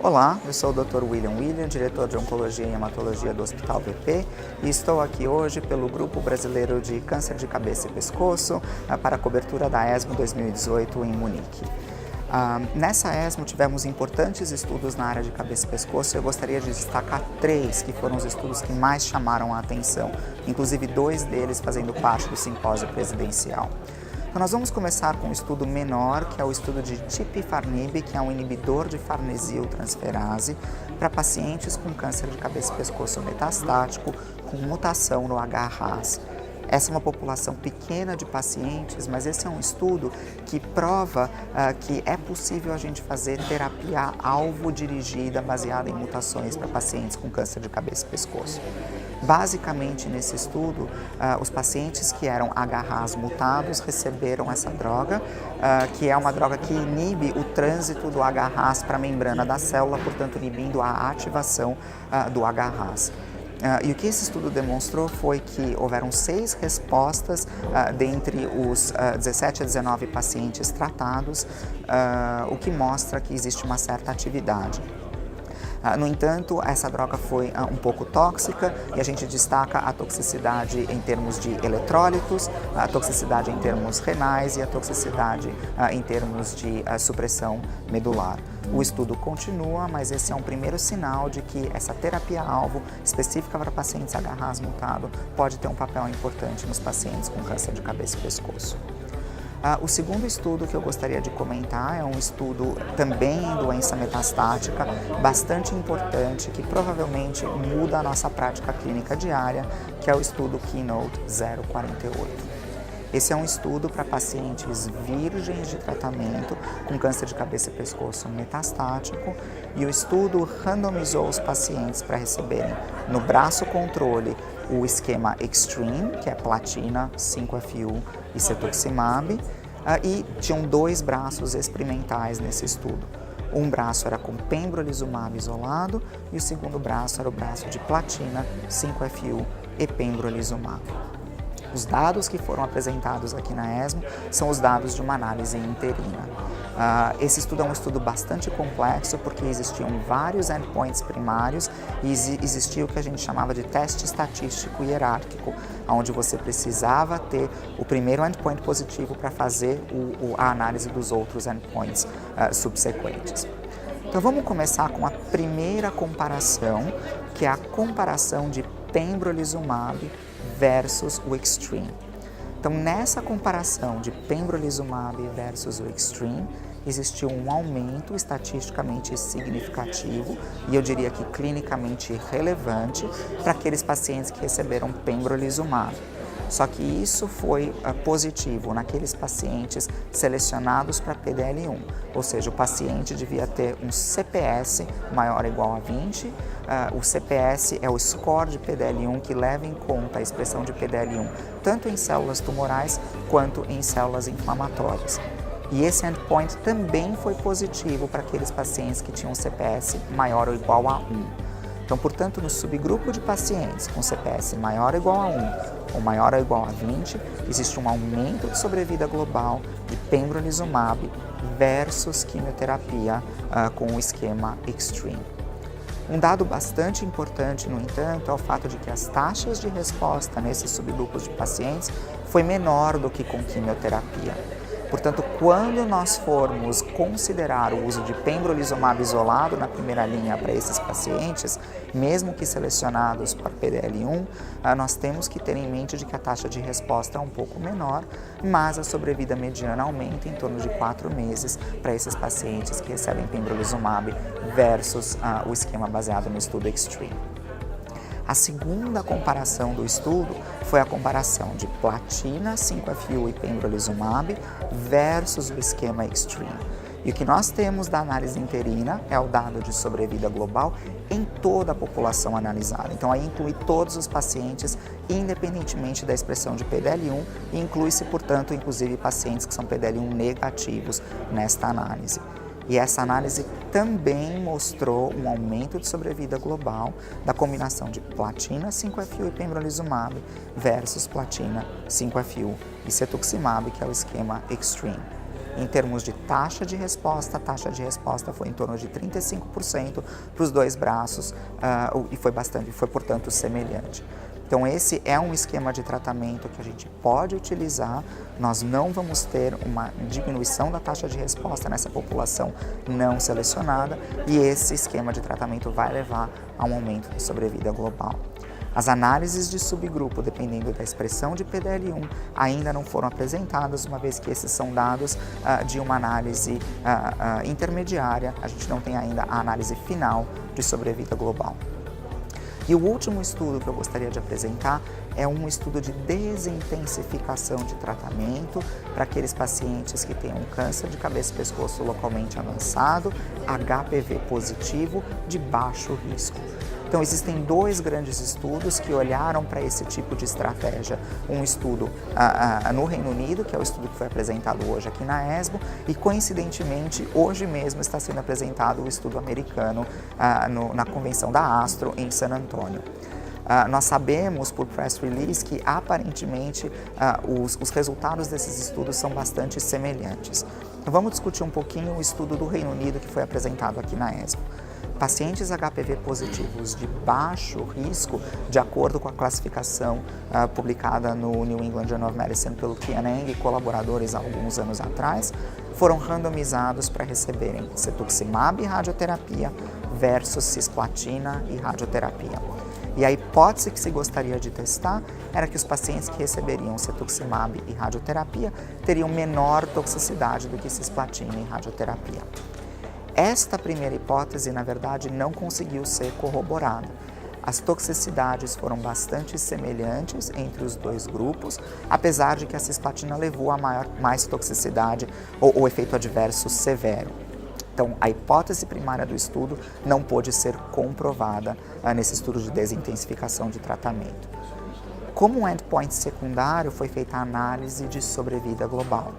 Olá, eu sou o Dr. William, diretor de Oncologia e Hematologia do Hospital VP e estou aqui hoje pelo Grupo Brasileiro de Câncer de Cabeça e Pescoço para a cobertura da ESMO 2018 em Munique. Nessa ESMO tivemos importantes estudos na área de cabeça e pescoço e eu gostaria de destacar 3 que foram os estudos que mais chamaram a atenção, inclusive 2 deles fazendo parte do simpósio presidencial. Então nós vamos começar com um estudo menor, que é o estudo de tipifarnib, que é um inibidor de farnesiltransferase para pacientes com câncer de cabeça e pescoço metastático com mutação no HRAS. Essa é uma população pequena de pacientes, mas esse é um estudo que prova que é possível a gente fazer terapia alvo dirigida baseada em mutações para pacientes com câncer de cabeça e pescoço. Basicamente, nesse estudo, os pacientes que eram HRAS mutados receberam essa droga, que é uma droga que inibe o trânsito do HRAS para a membrana da célula, portanto, inibindo a ativação do HRAS. E o que esse estudo demonstrou foi que houveram 6 respostas dentre os 17 a 19 pacientes tratados, o que mostra que existe uma certa atividade. No entanto, essa droga foi um pouco tóxica e a gente destaca a toxicidade em termos de eletrólitos, a toxicidade em termos renais e a toxicidade em termos de supressão medular. O estudo continua, mas esse é um primeiro sinal de que essa terapia-alvo específica para pacientes HRAS mutado pode ter um papel importante nos pacientes com câncer de cabeça e pescoço. O segundo estudo que eu gostaria de comentar é um estudo também em doença metastática, bastante importante, que provavelmente muda a nossa prática clínica diária, que é o estudo Keynote 048. Esse é um estudo para pacientes virgens de tratamento com câncer de cabeça e pescoço metastático e o estudo randomizou os pacientes para receberem no braço controle o esquema Extreme, que é platina, 5-FU e cetuximab, e tinham 2 braços experimentais nesse estudo. Um braço era com pembrolizumab isolado e o segundo braço era o braço de platina, 5-FU e pembrolizumab. Os dados que foram apresentados aqui na ESMO são os dados de uma análise interina. Esse estudo é um estudo bastante complexo porque existiam vários endpoints primários e existia o que a gente chamava de teste estatístico hierárquico, onde você precisava ter o primeiro endpoint positivo para fazer a análise dos outros endpoints subsequentes. Então vamos começar com a primeira comparação, que é a comparação de pembrolizumab versus o Extreme. Então, nessa comparação de pembrolizumab versus o Extreme, existiu um aumento estatisticamente significativo e eu diria que clinicamente relevante para aqueles pacientes que receberam pembrolizumab. Só que isso foi positivo naqueles pacientes selecionados para PDL1, ou seja, o paciente devia ter um CPS maior ou igual a 20. O CPS é o score de PDL1 que leva em conta a expressão de PDL1 tanto em células tumorais quanto em células inflamatórias. E esse endpoint também foi positivo para aqueles pacientes que tinham CPS maior ou igual a 1. Então, portanto, no subgrupo de pacientes com CPS maior ou igual a 1 ou maior ou igual a 20, existe um aumento de sobrevida global de pembrolizumab versus quimioterapia com o esquema Extreme. Um dado bastante importante, no entanto, é o fato de que as taxas de resposta nesses subgrupos de pacientes foi menor do que com quimioterapia. Portanto, quando nós formos considerar o uso de pembrolizumab isolado na primeira linha para esses pacientes, mesmo que selecionados para PDL1, nós temos que ter em mente de que a taxa de resposta é um pouco menor, mas a sobrevida mediana aumenta em torno de 4 meses para esses pacientes que recebem pembrolizumab versus o esquema baseado no estudo Extreme. A segunda comparação do estudo foi a comparação de platina, 5-FU e pembrolizumab versus o esquema Extreme. E o que nós temos da análise interina é o dado de sobrevida global em toda a população analisada. Então, aí inclui todos os pacientes, independentemente da expressão de PDL1, e inclui-se, portanto, inclusive pacientes que são PDL1 negativos nesta análise. E essa análise também mostrou um aumento de sobrevida global da combinação de platina, 5-FU e pembrolizumab versus platina, 5-FU e cetuximab, que é o esquema Extreme. Em termos de taxa de resposta, a taxa de resposta foi em torno de 35% para os dois braços e foi, portanto, semelhante. Então, esse é um esquema de tratamento que a gente pode utilizar, nós não vamos ter uma diminuição da taxa de resposta nessa população não selecionada e esse esquema de tratamento vai levar a um aumento de sobrevida global. As análises de subgrupo, dependendo da expressão de PDL1, ainda não foram apresentadas, uma vez que esses são dados de uma análise intermediária, a gente não tem ainda a análise final de sobrevida global. E o último estudo que eu gostaria de apresentar é um estudo de desintensificação de tratamento para aqueles pacientes que têm um câncer de cabeça e pescoço localmente avançado, HPV positivo, de baixo risco. Então, existem dois grandes estudos que olharam para esse tipo de estratégia. Um estudo no Reino Unido, que é o estudo que foi apresentado hoje aqui na ESMO, e coincidentemente, hoje mesmo está sendo apresentado o estudo americano na convenção da ASTRO em San Antônio. Nós sabemos por press release que aparentemente os resultados desses estudos são bastante semelhantes. Então, vamos discutir um pouquinho o estudo do Reino Unido que foi apresentado aqui na ESMO. Pacientes HPV positivos de baixo risco, de acordo com a classificação publicada no New England Journal of Medicine pelo Kianeng e colaboradores há alguns anos atrás, foram randomizados para receberem cetuximab e radioterapia versus cisplatina e radioterapia. E a hipótese que se gostaria de testar era que os pacientes que receberiam cetuximab e radioterapia teriam menor toxicidade do que cisplatina e radioterapia. Esta primeira hipótese, na verdade, não conseguiu ser corroborada. As toxicidades foram bastante semelhantes entre os dois grupos, apesar de que a cisplatina levou a mais toxicidade ou efeito adverso severo. Então, a hipótese primária do estudo não pôde ser comprovada nesse estudo de desintensificação de tratamento. Como endpoint secundário, foi feita a análise de sobrevida global.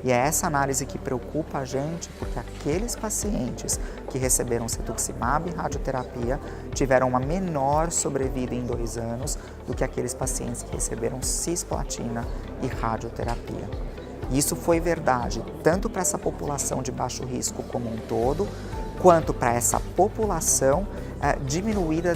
E é essa análise que preocupa a gente, porque aqueles pacientes que receberam cetuximab e radioterapia tiveram uma menor sobrevida em 2 anos do que aqueles pacientes que receberam cisplatina e radioterapia. E isso foi verdade tanto para essa população de baixo risco como um todo, quanto para essa população diminuída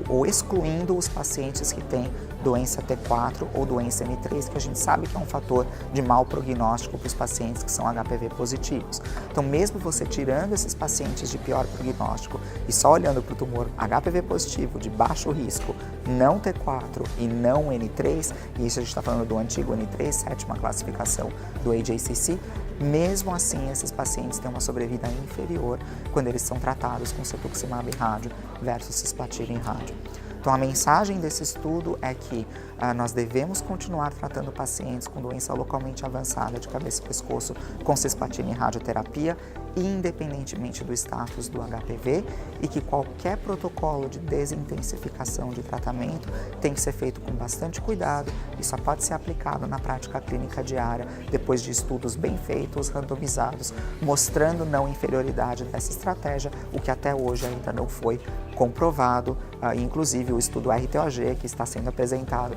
ou excluindo os pacientes que têm doença T4 ou doença M3, que a gente sabe que é um fator de mau prognóstico para os pacientes que são HPV positivos. Então, mesmo você tirando esses pacientes de pior prognóstico e só olhando para o tumor HPV positivo de baixo risco, não T4 e não N3, e isso a gente está falando do antigo N3, 7ª classificação do AJCC, mesmo assim, esses pacientes têm uma sobrevida inferior quando eles são tratados com cetuximab e rádio versus cisplatina e rádio. Então, a mensagem desse estudo é que nós devemos continuar tratando pacientes com doença localmente avançada de cabeça e pescoço com cisplatina e radioterapia, independentemente do status do HPV, e que qualquer protocolo de desintensificação de tratamento tem que ser feito com bastante cuidado e só pode ser aplicado na prática clínica diária depois de estudos bem feitos, randomizados, mostrando não inferioridade dessa estratégia, o que até hoje ainda não foi comprovado, inclusive o estudo RTOG, que está sendo apresentado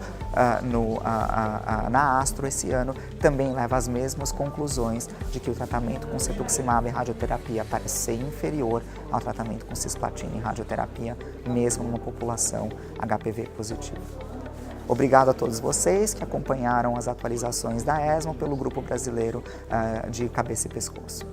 na ASTRO esse ano, também leva às mesmas conclusões de que o tratamento com cetuximab e radioterapia parece ser inferior ao tratamento com cisplatina e radioterapia, mesmo numa população HPV positiva. Obrigado a todos vocês que acompanharam as atualizações da ESMO pelo Grupo Brasileiro de Cabeça e Pescoço.